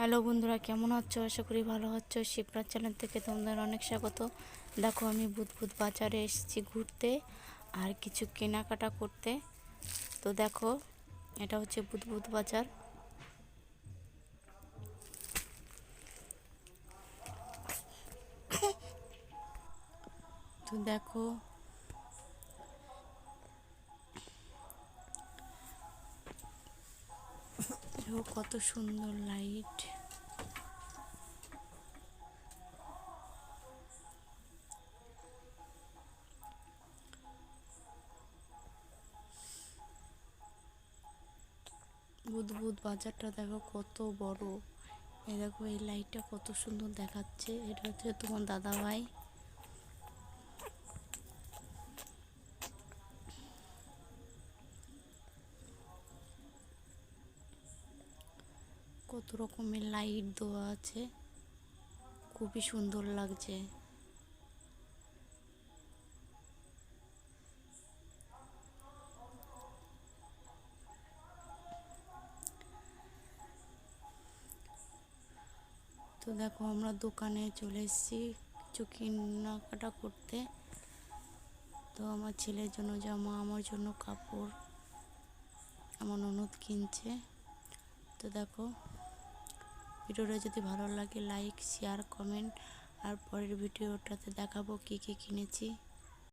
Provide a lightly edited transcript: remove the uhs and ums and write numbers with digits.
Hello বন্ধুরা, কেমন আছো? আশা করি ভালো আছো। শিবরাজ চ্যানেল থেকে তোমাদের অনেক স্বাগত। দেখো, আমি বুধবুধ বাজারে এসেছি ঘুরতে আর কিছু কেনাকাটা করতে। তো দেখো, এটা হচ্ছে বুধবুধ বাজার। তো দেখো, কত সুন্দর লাইট। বুধবুধ বাজারটা দেখো কত বড়। এই দেখো, এই লাইটটা কত সুন্দর দেখাচ্ছে। এটা হচ্ছে তোমার দাদা ভাই। কত রকমের লাইট দেওয়া আছে, খুবই সুন্দর লাগছে। তো দেখো, আমরা দোকানে চলে এসেছি কিছু কেনাকাটা করতে। তো আমার ছেলের জন্য জামা, আমার জন্য কাপড়, আমার ননদ কিনছে। তো দেখো, ভিডিওটা যদি ভালো লাগে লাইক, শেয়ার, কমেন্ট। আর পরের ভিডিওটাতে দেখাবো কি কি কিনেছি।